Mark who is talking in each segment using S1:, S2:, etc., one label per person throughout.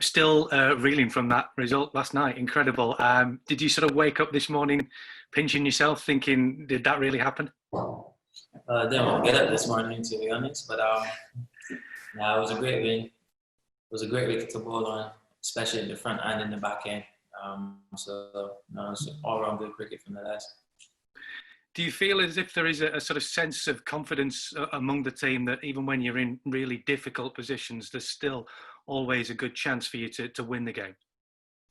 S1: Still reeling from that result last night. Incredible. Did you sort of wake up this morning pinching yourself thinking, did that really happen?
S2: I didn't want to get up this morning, to be honest, but yeah, it was a great win. It was a great wicket to bowl on, especially in the front and in the back end. So it's all around good cricket from the lads.
S1: Do you feel as if there is a sort of sense of confidence among the team that even when you're in really difficult positions, there's still always a good chance for you to win the game?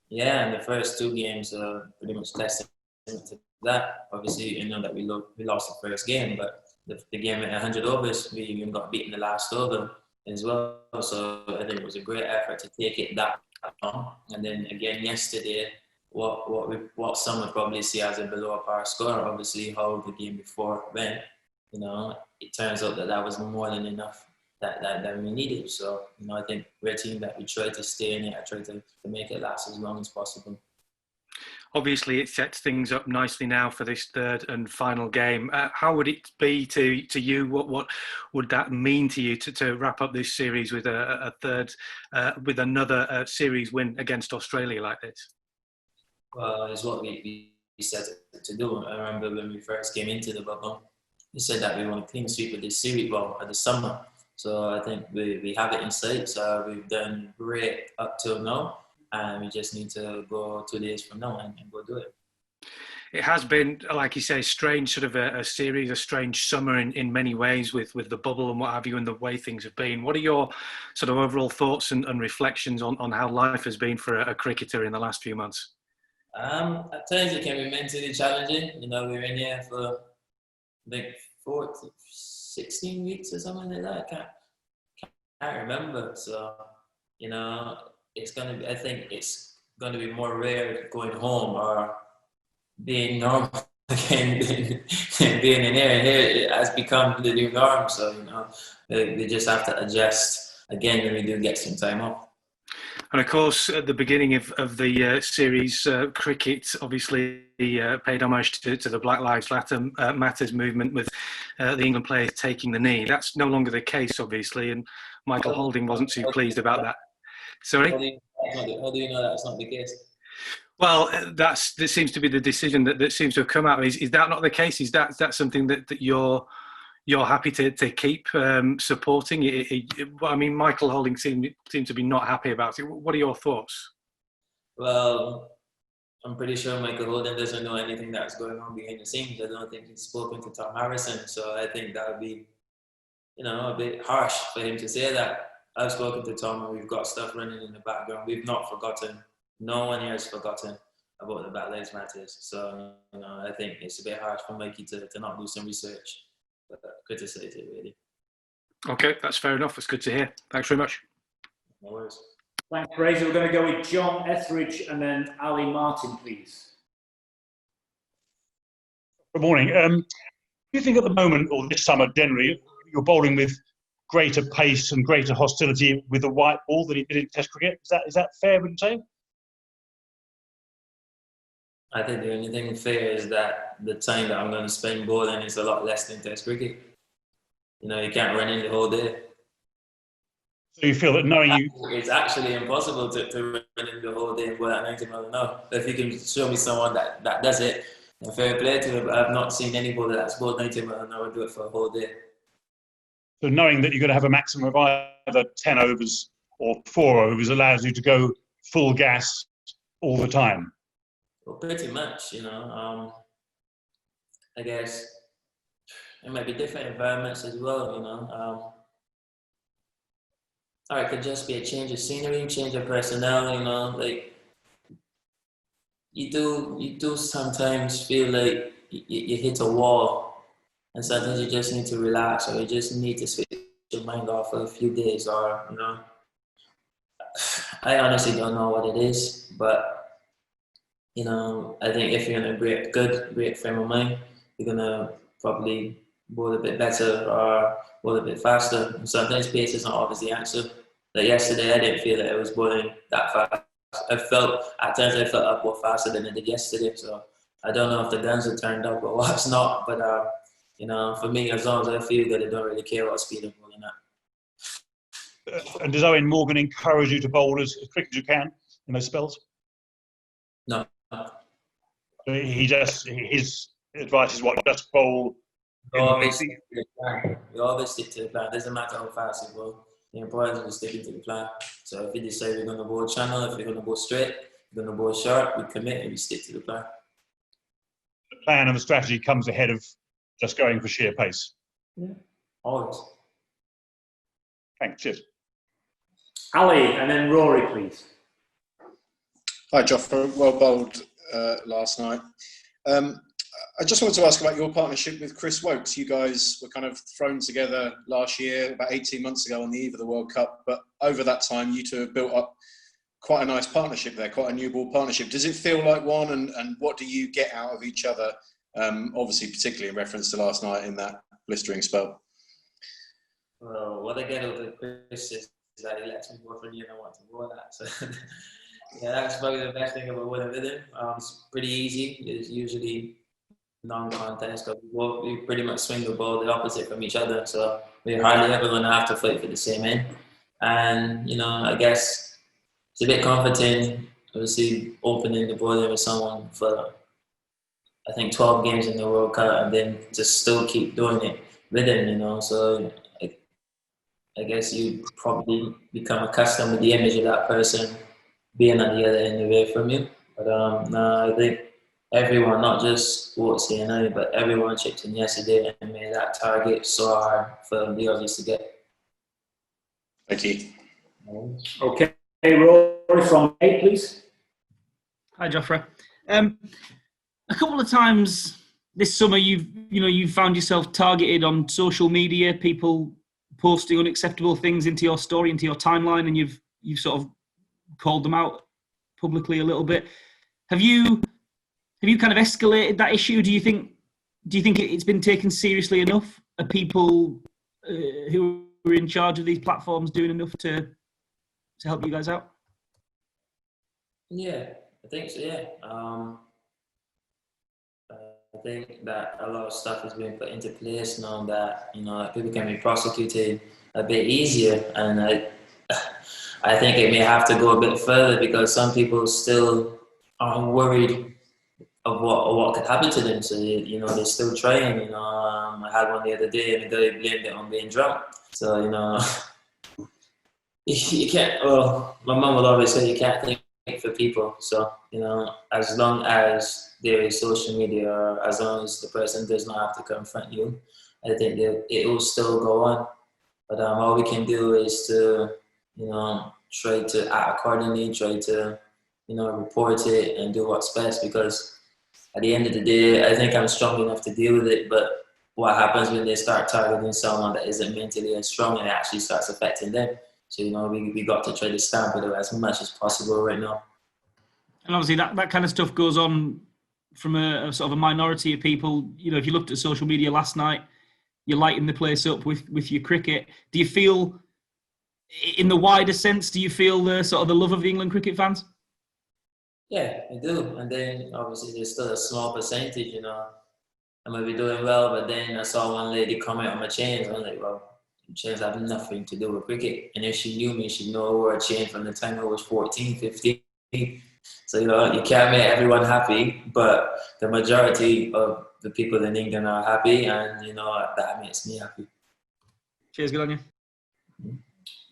S2: Yeah, and the first two games pretty much tested to that. Obviously, you know that we lost the first game, but the game at 100 overs, we even got beaten the last over as well. So I think it was a great effort to take it that long. And then again yesterday, what some would probably see as a below par score, obviously how the game before went, you know, it turns out that was more than enough that we needed. So, you know, I think we're a team that we try to stay in it, I try to make it last as long as possible.
S1: Obviously, it sets things up nicely now for this third and final game. How would it be to you? What would that mean to you to wrap up this series with a third, with another series win against Australia like this?
S2: Well, it's what we set to do. I remember when we first came into the bubble, we said that we want to clean sweep of this series, well, at the summer. So I think we have it in sight. So we've done great up till now. And we just need to go 2 days from now and go do it.
S1: It has been, like you say, strange sort of a series, a strange summer in many ways with the bubble and what have you, and the way things have been. What are your sort of overall thoughts and reflections on how life has been for a cricketer in the last few months?
S2: At times it can be mentally challenging. You know, we're in here for I think 16 weeks or something like that. I can't remember. So, you know, I think it's gonna be more rare going home or being normal again than being in here. And here it has become the new norm. So, you know, we just have to adjust again when we do get some time off.
S1: And of course, at the beginning of the series, cricket obviously paid homage to the Black Lives Matters movement with the England players taking the knee. That's no longer the case, obviously, and Michael Holding wasn't too pleased about that. Sorry?
S2: How do you know that's not the case?
S1: Well, this seems to be the decision that seems to have come out. Is that not the case? Is that something that you're happy to keep supporting? I mean, Michael Holding seemed to be not happy about it. What are your thoughts?
S2: Well, I'm pretty sure Michael Holding doesn't know anything that's going on behind the scenes. I don't think he's spoken to Tom Harrison, so I think that would be, you know, a bit harsh for him to say that. I've spoken to Tom and we've got stuff running in the background. We've not forgotten. No one here has forgotten about the Black Lives Matters. So, you know, I think it's a bit harsh for Mikey to not do some research. But criticize it, really.
S1: Okay, that's fair enough. That's good to hear. Thanks very much.
S2: No worries.
S3: Thanks, Fraser. We're going to go with John Etheridge and then Ali Martin, please.
S4: Good morning. Do you think at the moment, or this summer generally, you're bowling with greater pace and greater hostility with the white ball than you did in Test cricket? Is that fair, would you say?
S2: I think the only thing fair is that the time that I'm going to spend bowling is a lot less than Test cricket. You know, you can't run in the whole day.
S4: So you feel that knowing you...
S2: It's actually impossible to run in the whole day without 90 miles an hour. If you can show me someone that does it, and fair play to him, but I've not seen any bowler that's bowled 90 miles an hour do it for a whole day.
S4: So knowing that you're going to have a maximum of either 10 overs or 4 overs allows you to go full gas all the time?
S2: Well, pretty much, you know. I guess it might be different environments as well, you know. Or it could just be a change of scenery, change of personnel, you know. Like, you do sometimes feel like you hit a wall. And sometimes you just need to relax, or you just need to switch your mind off for a few days, or, you know. I honestly don't know what it is, but, you know, I think if you're in a great frame of mind, you're gonna probably bowl a bit better or bowl a bit faster. And sometimes pace is not always the answer. Like yesterday, I didn't feel that I was bowling that fast. At times I felt I bowled faster than I did yesterday. So I don't know if the guns are turned up or what's not, but you know, for me, as long as I feel good, I don't really care what speed I'm bowling at.
S4: And does Owen Morgan encourage you to bowl as quick as you can in those spells?
S2: No.
S4: His advice is what, just bowl
S2: We
S4: in the
S2: always
S4: big.
S2: stick to the plan. We always stick to the plan. Doesn't matter how fast you go. The important is sticking to the plan. So if we decide we're going to go channel, if we're going to go straight, we're going to go short, we commit and we stick to the plan.
S4: The plan and the strategy comes ahead of just going for sheer pace.
S2: Yeah. Always.
S4: Thanks. Cheers.
S3: Ali, and then Rory, please.
S5: Hi, Jofra. Well bowled last night. I just wanted to ask about your partnership with Chris Wokes. You guys were kind of thrown together last year, about 18 months ago on the eve of the World Cup. But over that time, you two have built up quite a nice partnership there, quite a new ball partnership. Does it feel like one? And what do you get out of each other? Obviously, particularly in reference to last night in that blistering spell.
S2: Well, what I get out of Chris is that he lets me go for you and I want to go that. So yeah, that's probably the best thing about winning with him. It's pretty easy. It's usually non-contest because we pretty much swing the ball the opposite from each other. So we hardly ever going to have to fight for the same end. And, you know, I guess it's a bit comforting, obviously, opening the bowling with someone for, I think, 12 games in the World Cup and then just still keep doing it with him, you know. So I guess you probably become accustomed with the image of that person being at the other end away from you. But no, I think everyone, not just Wokesy and I, but everyone chipped in yesterday and made that target so hard for the Aussies to get.
S5: Thank you.
S3: Okay, Rory from 8, please.
S6: Hi, Jofra. A couple of times this summer, you've found yourself targeted on social media, people posting unacceptable things into your story, into your timeline, and you've sort of called them out publicly a little bit. Have you kind of escalated that issue? Do you think it's been taken seriously enough? Are people who are in charge of these platforms doing enough to help you guys out?
S2: Yeah, I think so, yeah. I think that a lot of stuff is being put into place now that, you know, people can be prosecuted a bit easier, and I think it may have to go a bit further because some people still are worried of what could happen to them. So, they're still trying, you know. I had one the other day and the guy blamed it on being drunk. So, you know, you can't, well, my mum would always say you can't think for people. So, you know, as long as there is social media or as long as the person does not have to confront you, I think that it will still go on. But all we can do is to, you know, try to act accordingly, try to, you know, report it and do what's best, because at the end of the day, I think I'm strong enough to deal with it. But what happens when they start targeting someone that isn't mentally as strong and it actually starts affecting them? So, you know, we got to try to stamp it as much as possible right now.
S6: And obviously that kind of stuff goes on from a sort of a minority of people. You know, if you looked at social media last night, you're lighting the place up with your cricket. Do you feel, in the wider sense, do you feel the sort of the love of the England cricket fans?
S2: Yeah, I do. And then obviously there's still a small percentage, you know. I might be doing well, but then I saw one lady comment on my chains. I'm like, well, chains have nothing to do with cricket. And if she knew me, she'd know I wore a chain from the time I was 14, 15. So, you know, you can't make everyone happy, but the majority of the people in England are happy, and, you know, that makes me happy.
S6: Cheers, good on you.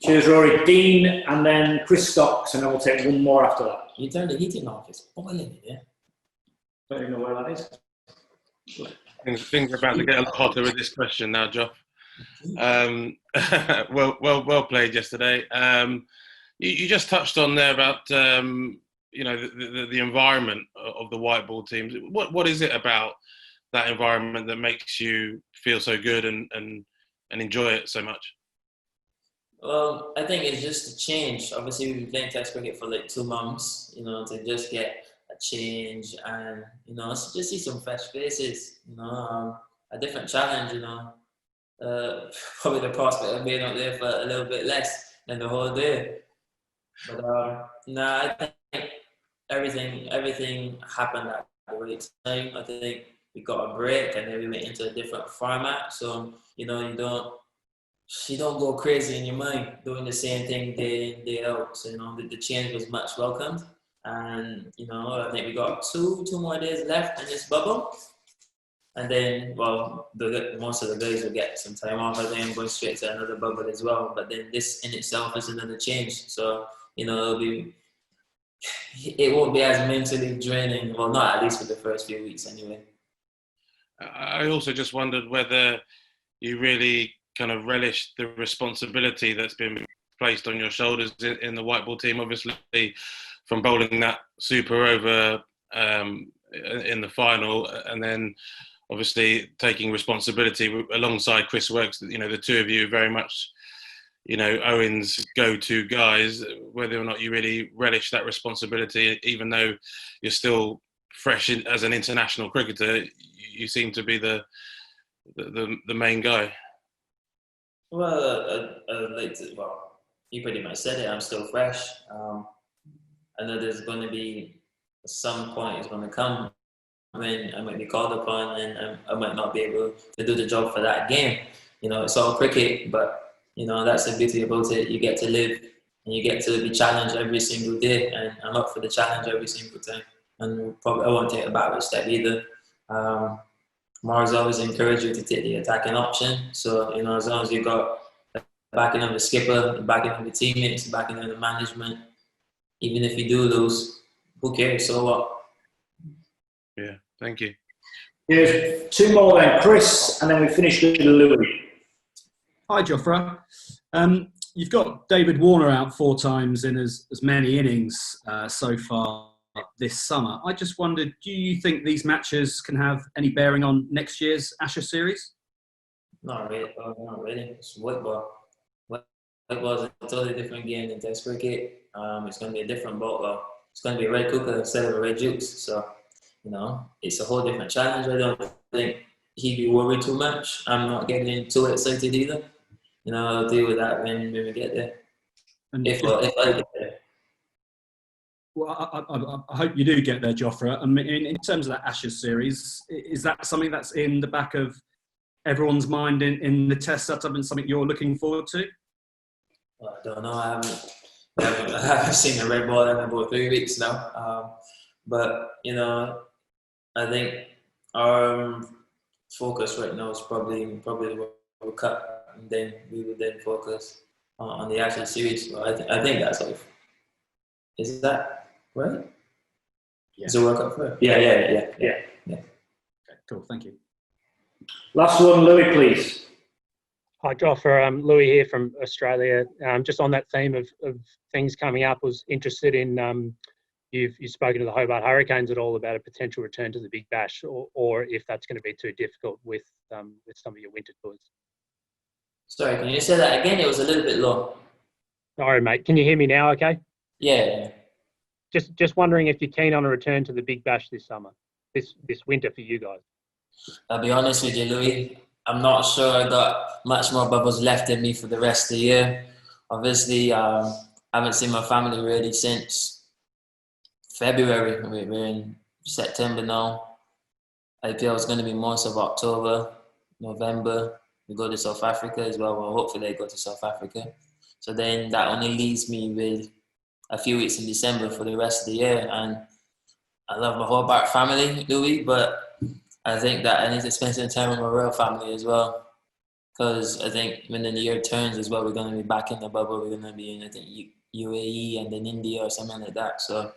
S3: Cheers, Rory. Dean, and then Chris Stocks, and then we'll take one more after that.
S2: You turn the heating off, it's boiling, yeah?
S3: Don't even know where that is.
S7: Things are about to get a lot hotter with this question now, Joff. Well played yesterday. You just touched on there about you know, the environment of the white ball teams. What is it about that environment that makes you feel so good and enjoy it so much?
S2: Well, I think it's just a change. Obviously, we've been playing Test cricket for like 2 months, you know, to just get a change and, you know, just see some fresh faces, you know, a different challenge, you know. Probably the prospect of being up there for a little bit less than the whole day. But I think everything happened at the right time. I think we got a break and then we went into a different format. So, you know, you don't you don't go crazy in your mind doing the same thing day in, day out. So, the change was much welcomed. And, I think we got two more days left in this bubble. And then, well, most of the guys will get some time off. I think I'm going straight to another bubble as well. But then this in itself is another change. So, it won't be as mentally draining. Well, not at least for the first few weeks anyway.
S7: I also just wondered whether you really kind of relished the responsibility that's been placed on your shoulders in the white ball team, obviously from bowling that super over in the final, and then obviously taking responsibility alongside Chris Wokes. The two of you very much, Owen's go-to guys, whether or not you really relish that responsibility, even though you're still fresh as an international cricketer, you seem to be the main guy.
S2: Well, you pretty much said it. I'm still fresh. I know there's going to be some point it's going to come when I might be called upon and I might not be able to do the job for that game. It's all cricket, but that's the beauty about it. You get to live and you get to be challenged every single day, and I'm up for the challenge every single time. And probably I won't take a backward step either. Mars always encouraged you to take the attacking option. So, as long as you got the backing of the skipper, the backing of the teammates, the backing of the management, even if you do lose, who cares? So what?
S7: Yeah, thank you.
S3: Here's two more then, Chris, and then we finish with Louis.
S6: Hi, Jofra. You've got David Warner out 4 times in as many innings so far this summer. I just wondered, do you think these matches can have any bearing on next year's Ashes series?
S2: Not really. It's white ball. White ball is a totally different game than Test cricket. It's going to be a different ball. It's going to be a red cooker instead of a red juice. So, it's a whole different challenge. I don't think he'd be worried too much. I'm not getting too excited either. I'll deal with that when we get there.
S6: And
S2: if I get there.
S6: Well, I hope you do get there, Jofra. I mean, in terms of that Ashes series, is that something that's in the back of everyone's mind in the Test setup and something you're looking forward to?
S2: Well, I don't know. I haven't seen a red ball in about 3 weeks now. But, I think our focus right now is probably the World Cup, and then we will then focus on the Ashes series. So I think that's like, is that right?
S6: Yeah.
S2: Is the World Cup first? Yeah.
S6: Okay, cool, thank you.
S3: Last one, Louis, please.
S8: Hi, Jofra. Louis here from Australia. Just on that theme of things coming up, was interested in you've spoken to the Hobart Hurricanes at all about a potential return to the Big Bash, or if that's going to be too difficult with some of your winter tours.
S2: Sorry, can you say that again? It was a little bit low.
S8: Sorry, mate. Can you hear me now? Okay.
S2: Yeah.
S8: Just wondering if you're keen on a return to the Big Bash this summer, this winter for you guys.
S2: I'll be honest with you, Louis. I'm not sure I got much more bubbles left in me for the rest of the year. Obviously, I haven't seen my family really since February. We're in September now. IPL is going to be most of October, November. We go to South Africa as well. Well, hopefully I go to South Africa. So then that only leaves me with a few weeks in December for the rest of the year. And I love my Hobart family, Louis, but I think that I need to spend some time with my real family as well. Because I think when the year turns as well, we're going to be back in the bubble. We're going to be in, I think, UAE and then India or something like that. So,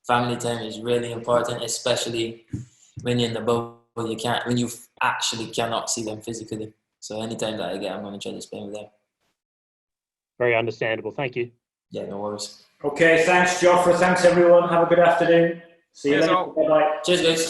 S2: family time is really important, especially when you're in the bubble. When you actually cannot see them physically. So anytime that I get, I'm going to try to spend with them.
S8: Very understandable. Thank you.
S2: Yeah, no worries.
S3: Okay, thanks, Jofra. Thanks, everyone. Have a good afternoon. See you later. Bye-bye.
S2: Cheers, guys.